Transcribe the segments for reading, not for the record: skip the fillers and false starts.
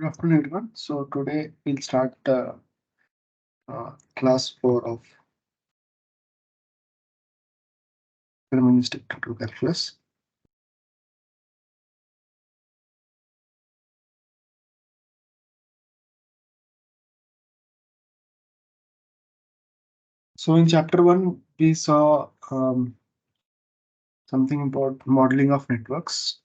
Good afternoon, everyone. So today we'll start class 4 of Deterministic total calculus. So in chapter 1, we saw something about modeling of networks.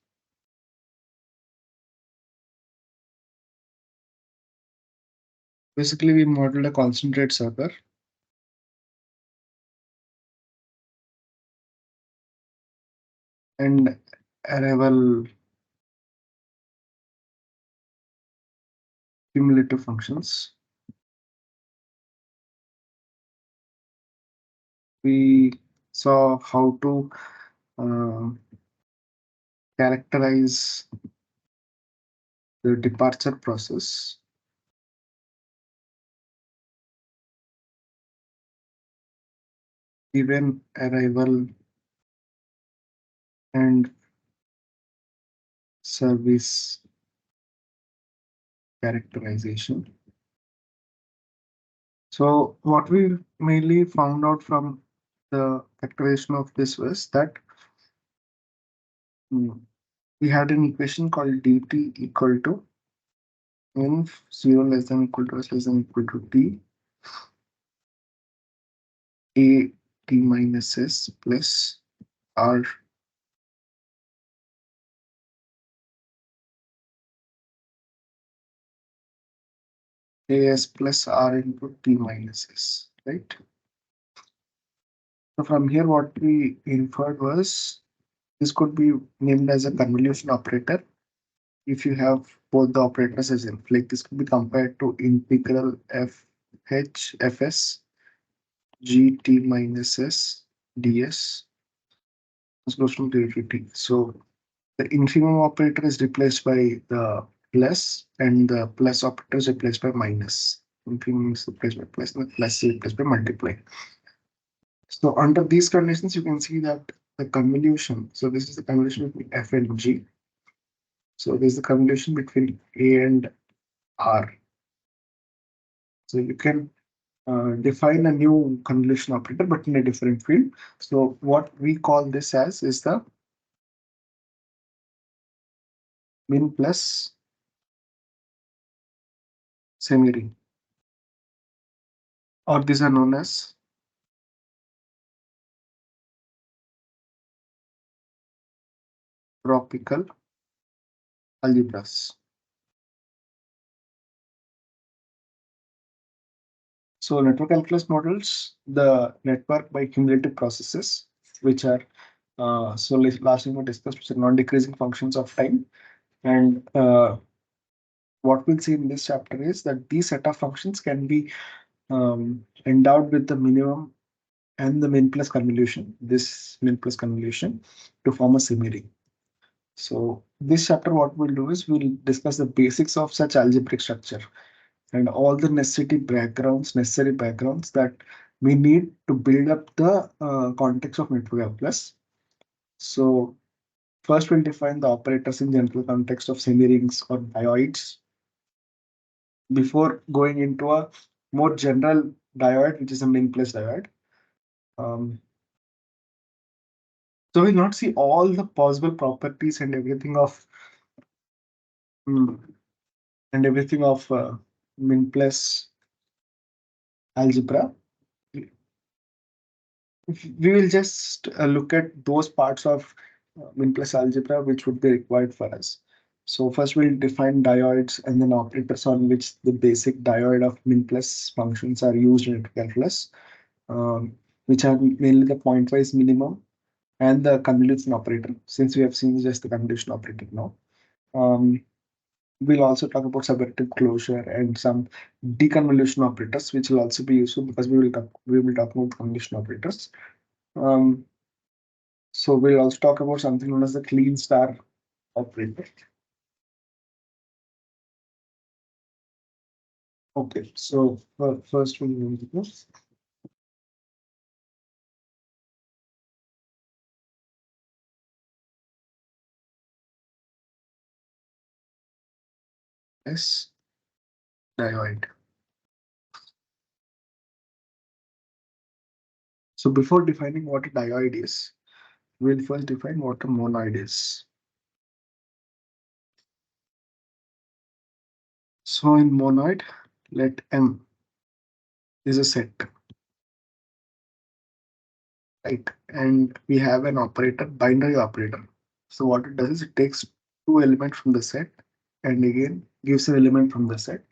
Basically, we modeled a concentrate server and arrival cumulative functions. We saw how to uh, characterize the departure process, given arrival and service characterization. So what we mainly found out from the factorization of this was that mm, we had an equation called dt equal to inf 0 less than equal to s less than equal to t a t minus s plus r as plus r into t minus s, right? So from here, what we inferred was this could be named as a convolution operator if you have both the operators as in, like this could be compared to integral f h fs gt minus s ds is close to t. So the infimum operator is replaced by the plus and the plus operator is replaced by minus. Infimum is replaced by plus and the plus is replaced by multiply. So under these conditions, you can see that the convolution, so this is the convolution between f and g. So this is the convolution between a and r. So you can define a new convolution operator, but in a different field. So what we call this as is the min plus semi-ring, or these are known as tropical algebras. So network calculus models the network by cumulative processes, which are so last time we discussed, which are non-decreasing functions of time. And what we'll see in this chapter is that these set of functions can be endowed with the minimum and the min plus convolution, this min plus convolution to form a semi-ring. So this chapter, what we'll do is we'll discuss the basics of such algebraic structure and all the necessary backgrounds that we need to build up the context of network calculus. So first we'll define the operators in general context of semi-rings or dioids before going into a more general dioid, which is a min plus diode. Um, so we'll not see all the possible properties and everything of mm, min plus algebra. We will just look at those parts of min plus algebra which would be required for us. So first we'll define dioids and then operators on which the basic dioid of min plus functions are used in calculus, which are mainly the pointwise minimum and the convolution operator, since we have seen just the convolution operator now. Um, we'll also talk about subjective closure and some deconvolution operators, which will also be useful because we will talk about convolution operators. Um, so we'll also talk about something known as the clean star operator. Okay, so first we'll move to this. S dioid. So before defining what a dioid is, we'll first define what a monoid is. So in monoid, let M is a set, right? And we have an operator, binary operator. So what it does is it takes two elements from the set and again gives an element from the set.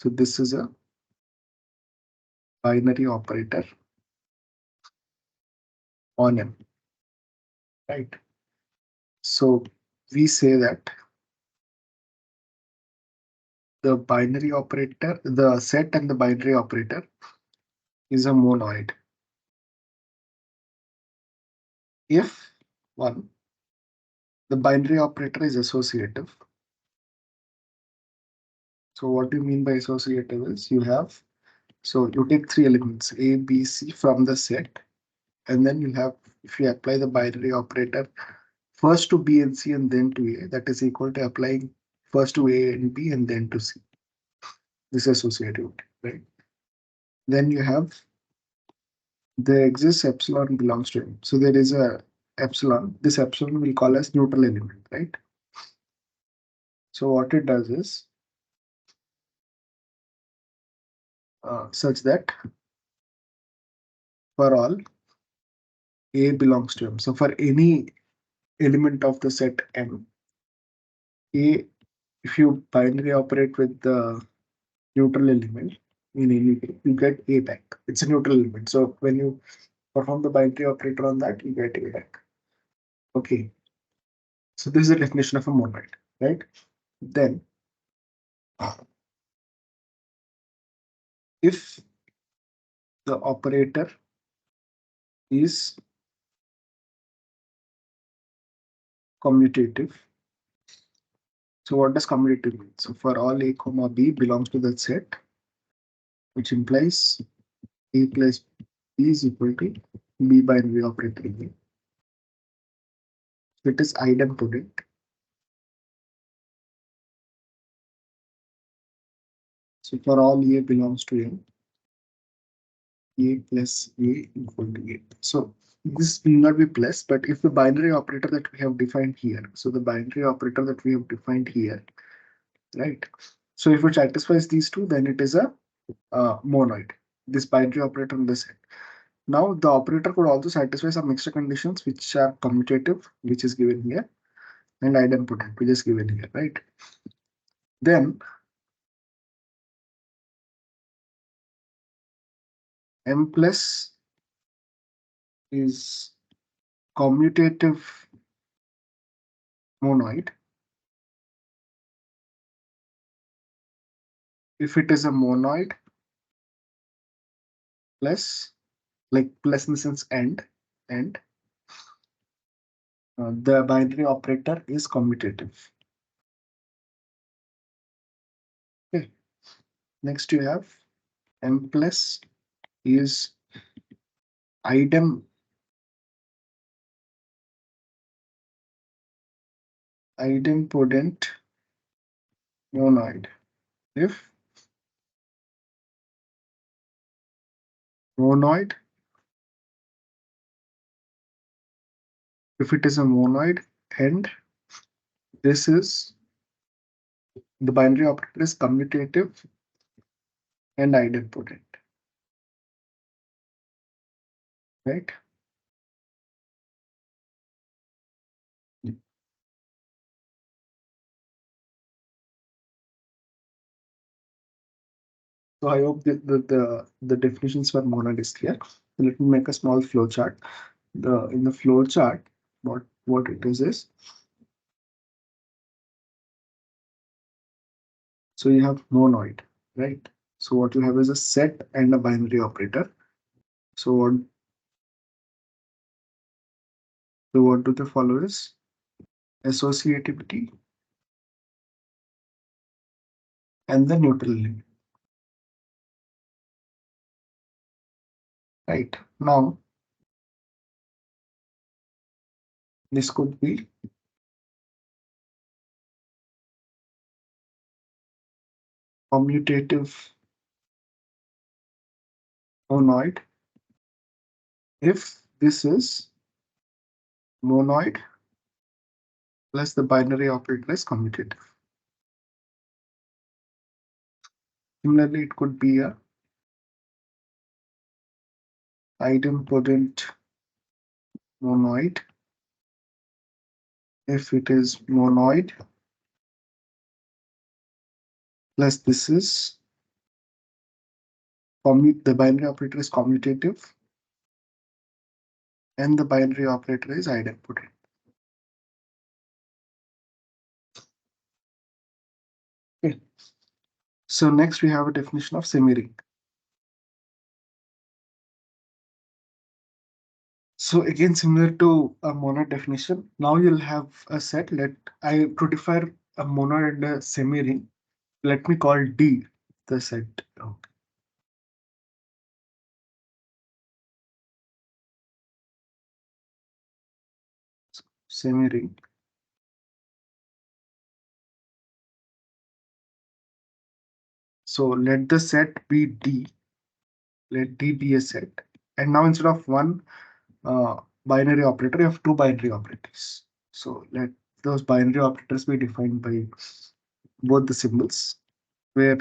So this is a binary operator on M, right? So we say that the binary operator, the set and the binary operator is a monoid if one, the binary operator is associative. So what do you mean by associative is you have, so you take three elements A, B, C from the set, and then you have, if you apply the binary operator first to B and C and then to A, that is equal to applying first to A and B and then to C. This is associative, right? Then you have, there exists epsilon belongs to M. So there is a epsilon. This epsilon we call as neutral element, right? So what it does is such that for all A belongs to M. So for any element of the set M, A, if you binary operate with the neutral element in any way, you get A back. It's a neutral element. So when you perform the binary operator on that, you get A back. Okay. So this is the definition of a monoid, right? Then if the operator is commutative, so what does commutative mean? So for all A comma B belongs to that set, which implies A plus B is equal to B binary operator again. So it is idempotent. So for all A belongs to M, A plus A equal to A. So this will not be plus, but if the binary operator that we have defined here, so the binary operator that we have defined here, right? So if it satisfies these two, then it is a monoid, this binary operator in the set. Now the operator could also satisfy some extra conditions which are commutative, which is given here, and idempotent, which is given here, right? Then M plus is commutative monoid if it is a monoid plus, like plus in the sense and the binary operator is commutative. Okay. Next you have M plus is idempotent monoid if monoid if it is a monoid and this is the binary operator is commutative and idempotent, right? So I hope the definitions for monoid is clear. So let me make a small flow chart. In the flow chart, what it is so you have monoid, right? So what you have is a set and a binary operator. So what do they follow is associativity and the neutral element, right? Now this could be commutative monoid if this is monoid plus the binary operator is commutative. Similarly, it could be a idempotent monoid if it is monoid plus this is the binary operator is commutative and the binary operator is idempotent. Okay. So next we have a definition of semiring. So again, similar to a monoid definition, now you'll have a set. To define a monoid and a semiring, let me call D the set. Okay. Semiring. So let the set be D. Let D be a set. And now instead of one binary operator, you have two binary operators. So let those binary operators be defined by both the symbols, where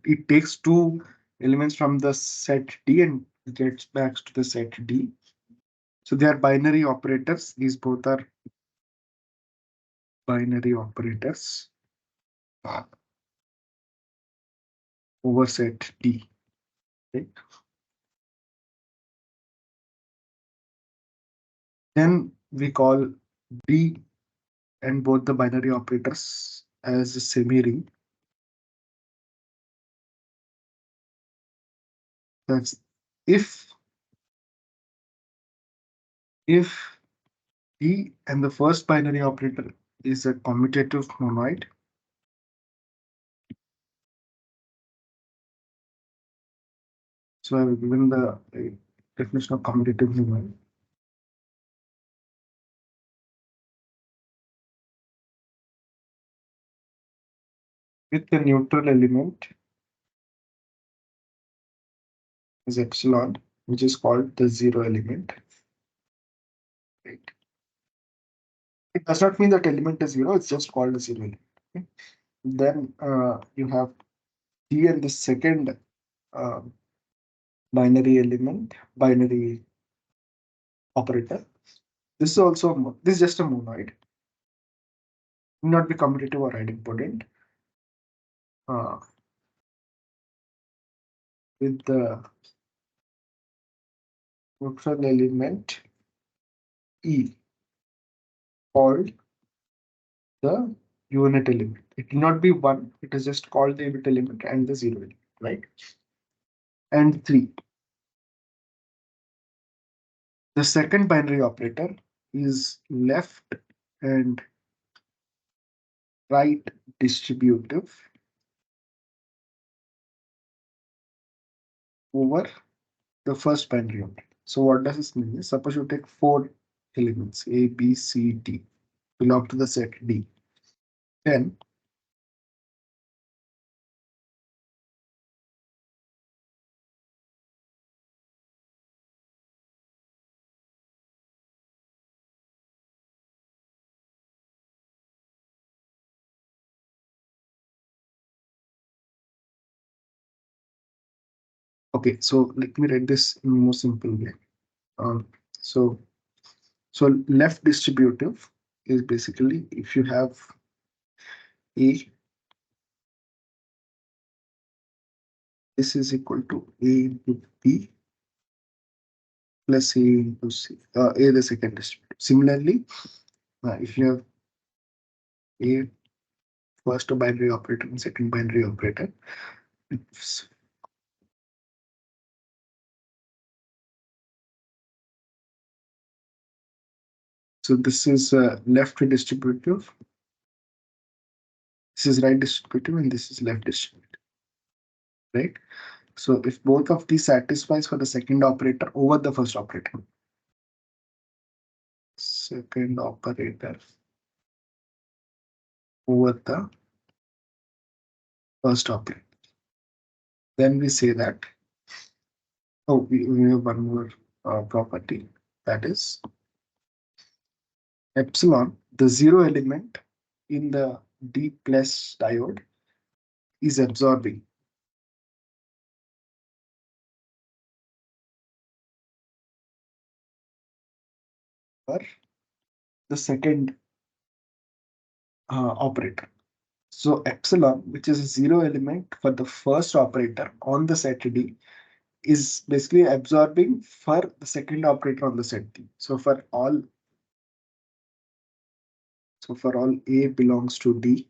it takes two elements from the set D and gets back to the set D. So they are binary operators. These both are binary operators over set D. Okay. Then we call D and both the binary operators as a semi-ring. That's if if D and the first binary operator is a commutative monoid. So I've given the definition of commutative monoid. With the neutral element is epsilon, which is called the zero element. Right. It does not mean that element is zero, it's just called a zero element. Okay. Then you have D and the second uh, binary operator. This is also this is just a monoid. Need not be commutative or idempotent. Uh, with the neutral element E called the unit element. It will not be one, it is just called the unit element and the zero element, right? And three. The second binary operator is left and right distributive over the first binary operator. So what does this mean? Suppose you take four elements A, B, C, D belong to the set D. Then okay, so let me write this in a more simple way. Um, so so left distributive is basically if you have A, this is equal to A into B plus A into C, A the second distributive. Similarly, if you have A first binary operator and second binary operator, so this is left distributive, this is right distributive, and this is left distributive, right? So if both of these satisfies for the second operator over the first operator, second operator over the first operator. then we say that, oh, we have one more property, that is epsilon, the zero element in the D plus diode is absorbing for the second operator. So epsilon, which is a zero element for the first operator on the set D, is basically absorbing for the second operator on the set D. So for all A belongs to D,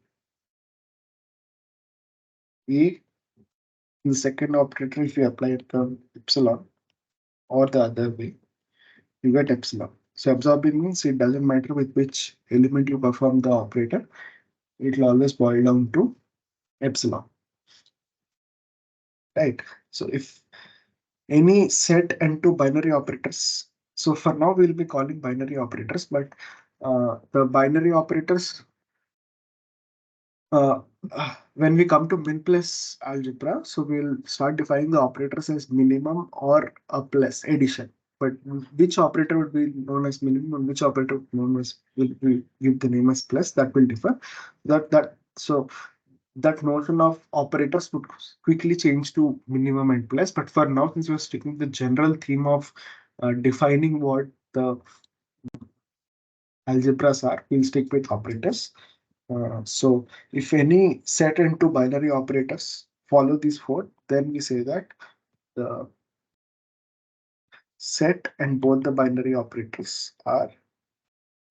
A in the second operator, if you apply it from epsilon or the other way, you get epsilon. So absorbing means it doesn't matter with which element you perform the operator, it will always boil down to epsilon, right? So if any set and two binary operators, so for now we'll be calling binary operators, but the binary operators, uh, when we come to min plus algebra, so we'll start defining the operators as minimum or a plus addition. But which operator would be known as minimum and which operator known as will give the name as plus, that will differ. So that notion of operators would quickly change to minimum and plus. But for now, since we're sticking to the general theme of defining what the algebras are, we'll stick with operators. So if any set and two binary operators follow these four, then we say that the set and both the binary operators are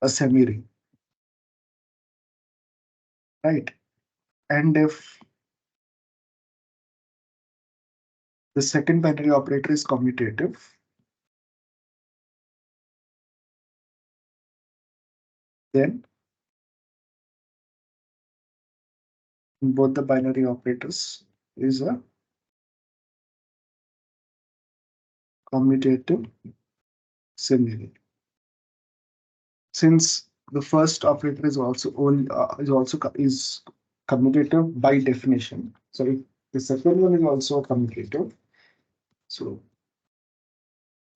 a semi-ring, right? And if the second binary operator is commutative, then both the binary operators is a commutative semi-ring. Since the first operator is also is commutative by definition. So if the second one is also commutative, so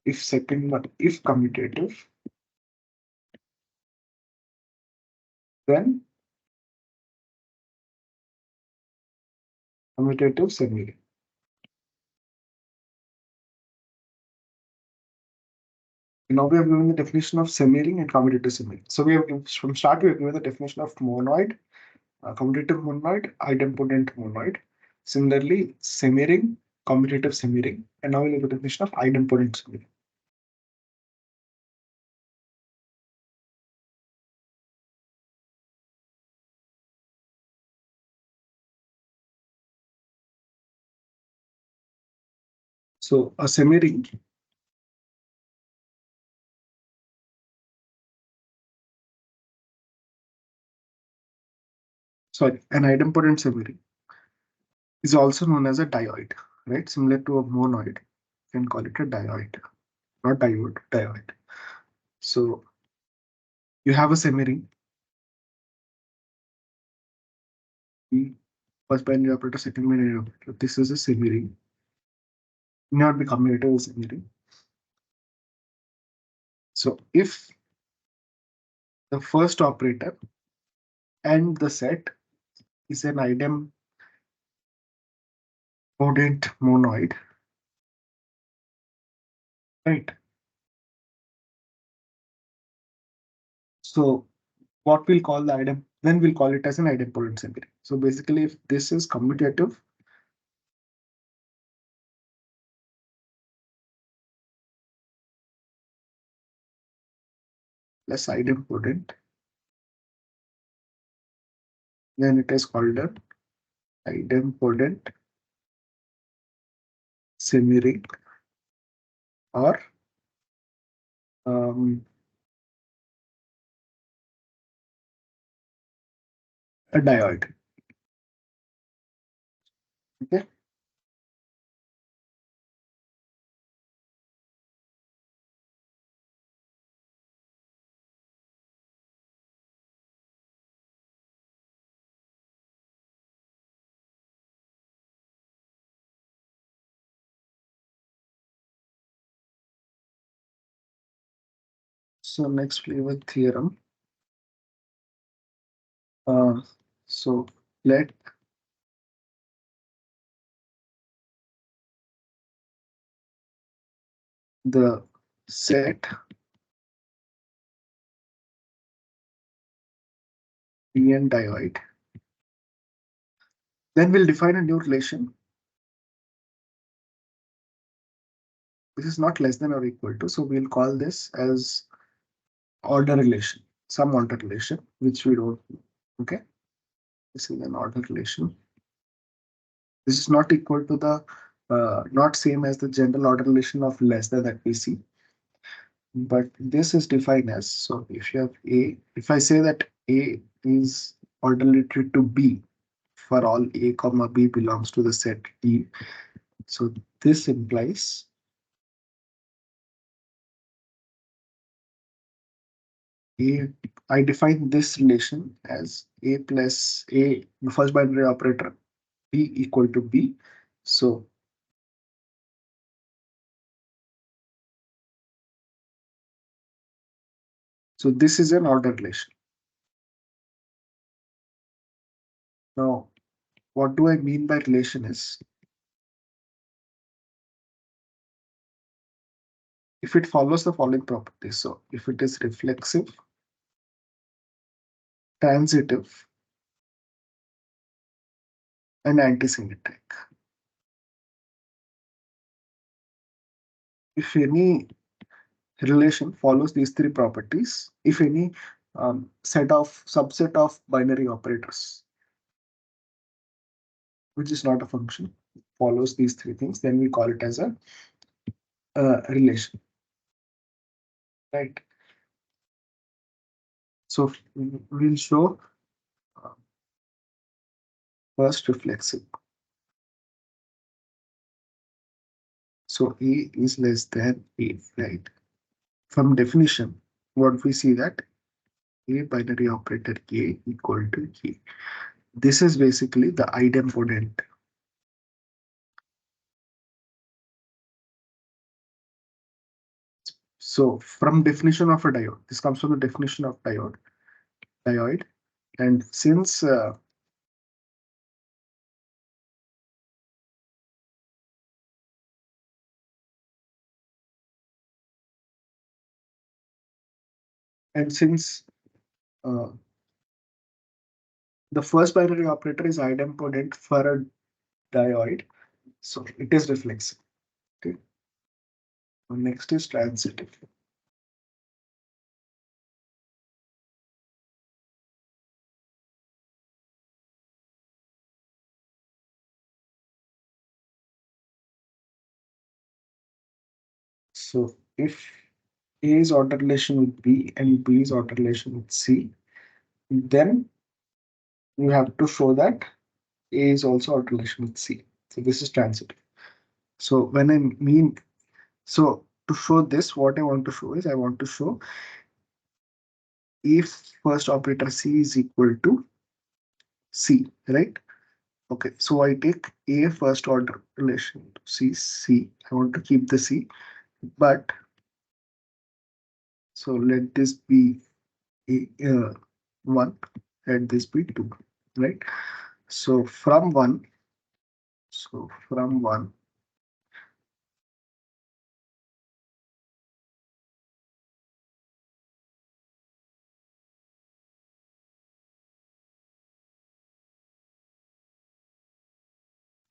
if second one if commutative, then commutative semi-ring. Now we have given the definition of semi-ring and commutative semi-ring. So we have from start we have given the definition of monoid, commutative monoid, idempotent monoid. Similarly, semi-ring, commutative semi-ring, and now we have the definition of idempotent semi-ring. So a semi-ring, sorry, an idempotent semi-ring is also known as a dioid, right? Similar to a monoid, you can call it a dioid, not diode, dioid. So you have a semi-ring, the first binary operator, second binary operator. This is a semi-ring. Not be commutative semi-ring. So if the first operator and the set is an idempotent monoid, right? So what we'll call the then we'll call it as an idempotent semi-ring. So basically, if this is commutative, less idempotent, then it is called an idempotent semi-ring or um, a dioid. Okay. So next flavor theorem. So let the set be an dioid. Then we'll define a new relation. This is not less than or equal to. So we'll call this as order relation, some order relation, which we don't know. Okay. This is an order relation. This is not equal to the not same as the general order relation of less than that we see. But this is defined as, so if you have A, if I say that A is order related to B for all A comma B belongs to the set D, so this implies A, I define this relation as A plus A, the first binary operator, B equal to B. So this is an order relation. Now, what do I mean by relation is, if it follows the following properties. So if it is reflexive, transitive, and antisymmetric. If any relation follows these three properties, if any subset of binary operators, which is not a function, follows these three things, then we call it as a relation, right? So we'll show uh, first reflexive. So A is less than A, right? From definition, what we see that A binary operator A equal to A. This is basically the idempotent. So from definition of a diode, this comes from the definition of dioid. And since and since uh, the first binary operator is idempotent for a dioid, so it is reflexive. Okay. Next is transitive. So if A is order relation with B and B is order relation with C, then you have to show that A is also order relation with C. So this is transitive. So when I mean, so to show this, what I want to show is I want to show if first operator C is equal to C, right? Okay, so I take A first order relation to C. I want to keep the C, but so let this be a 1, let this be 2, right? So from 1, so from 1,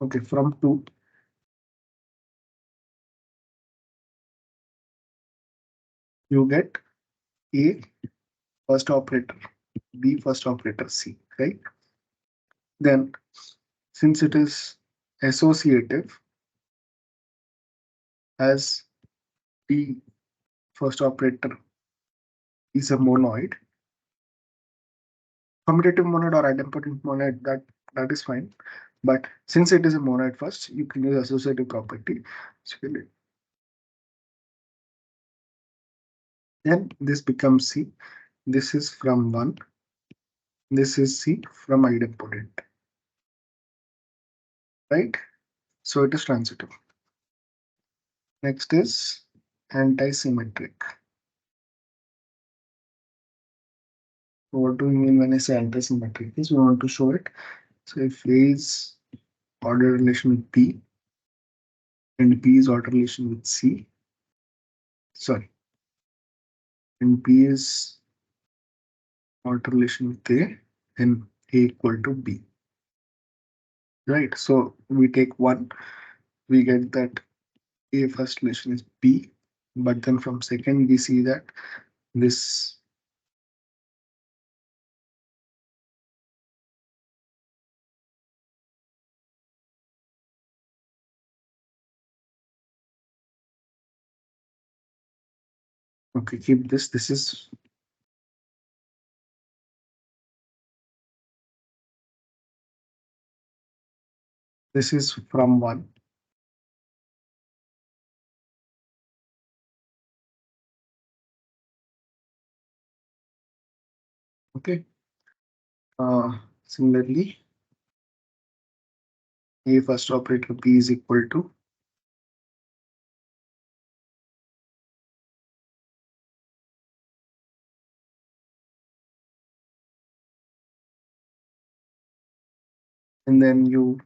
okay, from 2, you get A first operator, B first operator, C, right? Then since it is associative as B first operator is a monoid, commutative monoid or idempotent monoid, that is fine. But since it is a monoid first, you can use associative property. So then this becomes C. This is from 1. This is C from idempotent, right? So it is transitive. Next is antisymmetric. What do we mean when I say antisymmetric? Is we want to show it. So if A is order relation with B and B is order relation with C, sorry, and B is order relation with A, then A equal to B. Right. So we take one, we get that A first relation is B, but then from second we see that this okay, keep this. This is from one. Okay. Similarly, A first operator B is equal to and then you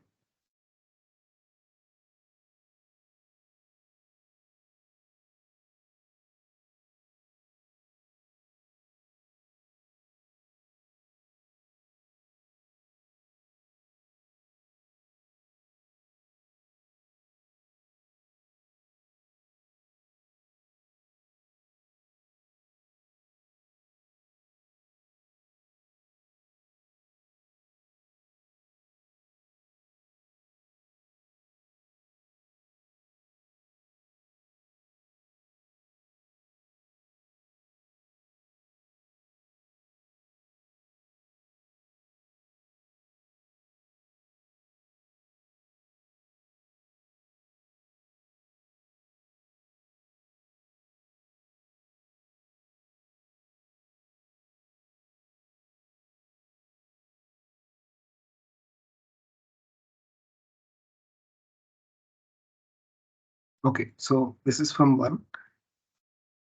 okay. So this is from one,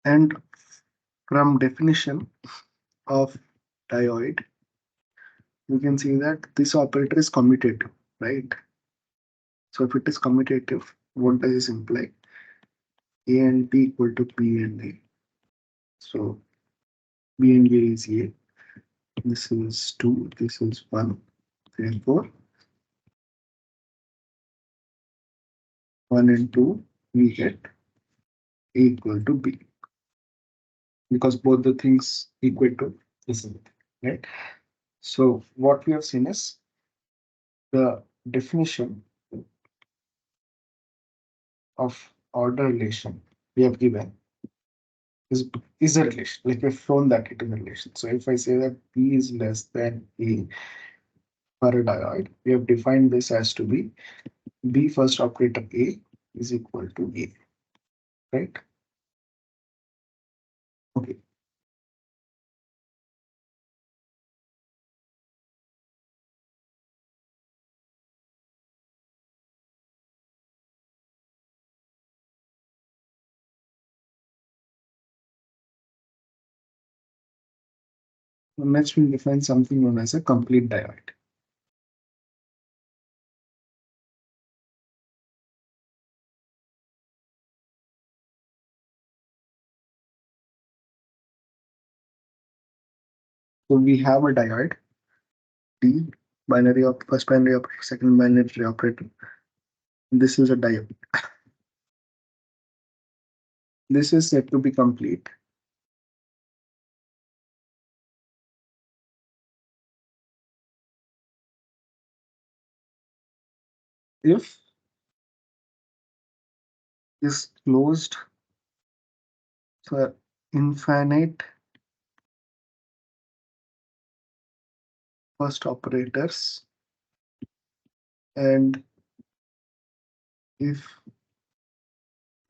and from definition of dioid, you can see that this operator is commutative, right? So if it is commutative, what does this imply? A and B equal to B and A. So B and A is A. This is 2, this is 1. Therefore, 1 and 2, we get A equal to B because both the things equate to this, right? So what we have seen is the definition of order relation we have given is a relation. Like we've shown that it is a relation. So if I say that B is less than A for a dioid, we have defined this as to be B first operator A is equal to A, right? Okay. Next we'll define something known as a complete dioid. So we have a diode D binary of first binary operator, second binary operator. This is a diode. This is said to be complete if is closed for infinite first operators and if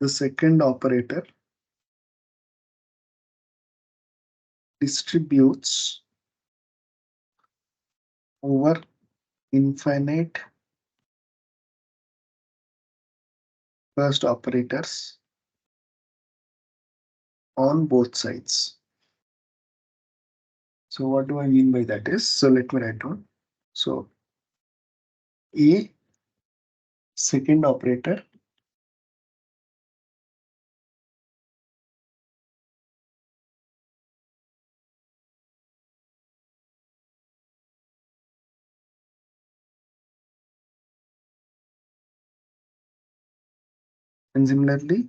the second operator distributes over infinite first operators on both sides. So what do I mean by that is, so let me write down. So A second operator and similarly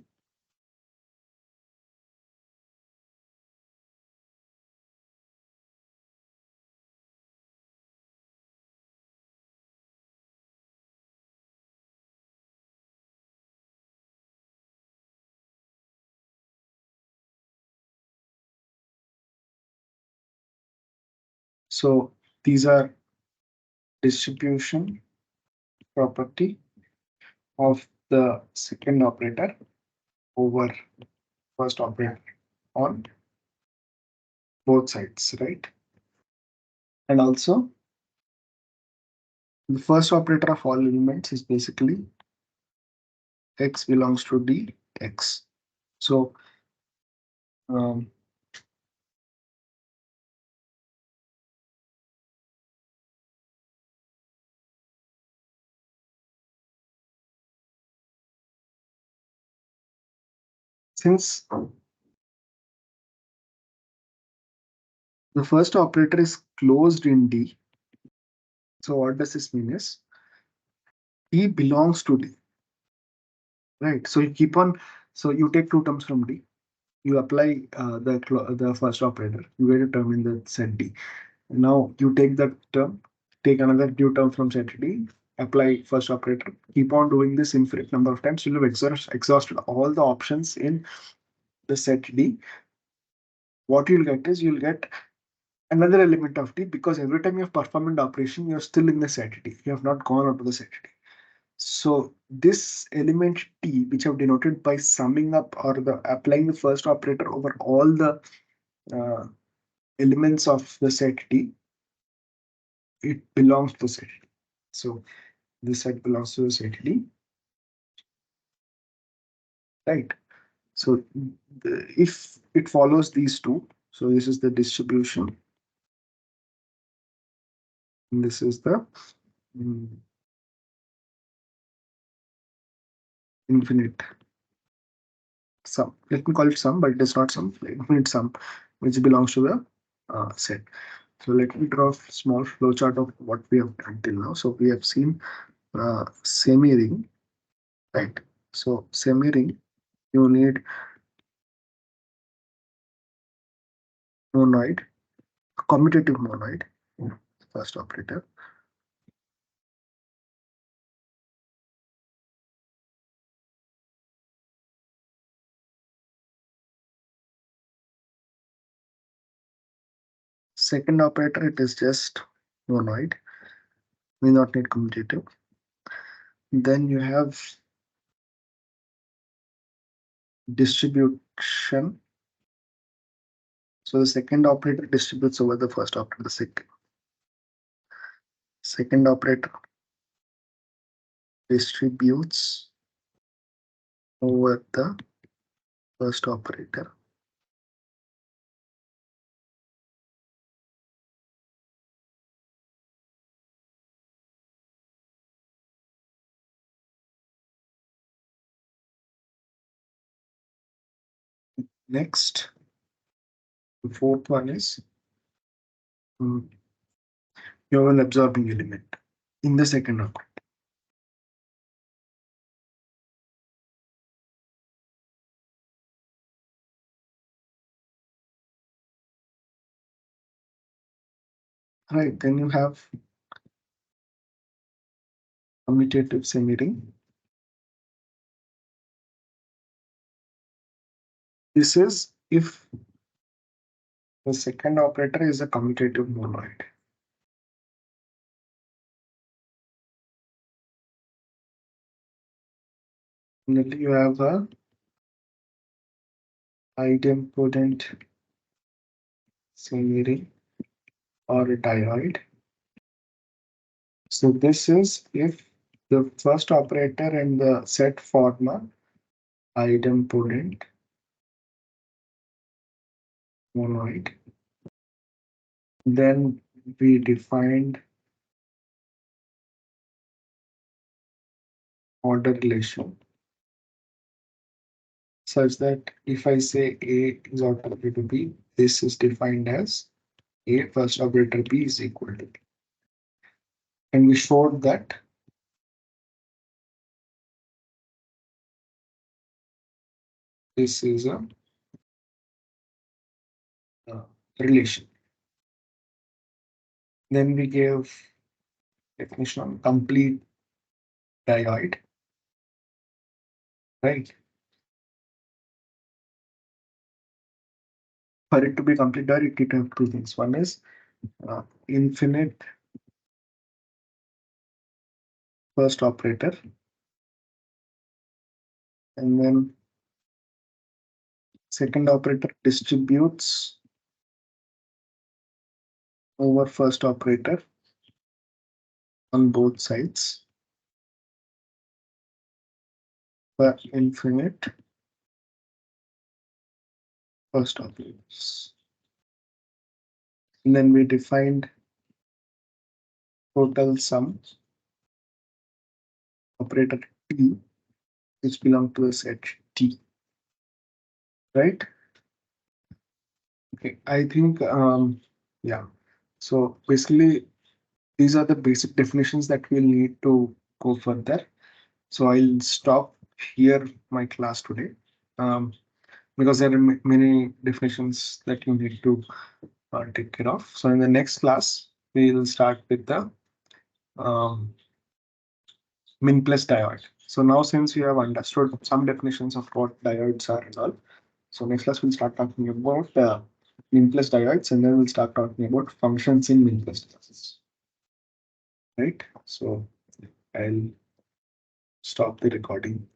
so these are distribution property of the second operator over first operator on both sides, right? And also the first operator of all elements is basically x belongs to d x. So um, since the first operator is closed in D, so what does this mean is D belongs to D, right? So you keep on, so you take two terms from D, you apply the first operator, you get a term in the set D. Now you take that term, take another new term from set D, apply first operator, keep on doing this infinite number of times till you've exhausted all the options in the set D. What you'll get is you'll get another element of D because every time you've performed an operation, you're still in the set D. You have not gone out of the set D. So this element T, which I've denoted by summing up or the applying the first operator over all the uh, elements of the set D, it belongs to set D. So this set belongs to the set D, right? So if it follows these two, so this is the distribution, and this is the mm, infinite sum. Let me call it sum, but it is not sum. Infinite sum, which belongs to the set. So let me draw a small flowchart of what we have done till now. So we have seen semi-ring, right? So semi-ring, you need monoid, commutative monoid, first operator. Second operator, it is just monoid, we not need commutative. Then you have distribution. So the second operator distributes over the first operator. The second operator distributes over the first operator. Next, the fourth one is you have an absorbing element in the second operator. Right, then you have commutative semi-ring. This is if the second operator is a commutative monoid. Then you have a idempotent semi-ring or a dioid. So this is if the first operator and the set form a idempotent monoid. Then we defined order relation such that if I say A is order to B, this is defined as A first operator B is equal to B. And we showed that this is a relation. Then we gave definition on complete dioid, right? For it to be complete dioid, it have two things. One is infinite first operator, and then second operator distributes over first operator on both sides for infinite first operators. And then we defined total sum operator T, which belong to the set T, right? Okay, I think, yeah. So basically, these are the basic definitions that we'll need to go further. So I'll stop here my class today, because there are many definitions that you need to take care of. So in the next class, we'll start with the um, min plus diode. So now since you have understood some definitions of what diodes are and all, so next class we'll start talking about min plus diodes, and then we'll start talking about functions in min plus diodes. Right? So I'll stop the recording.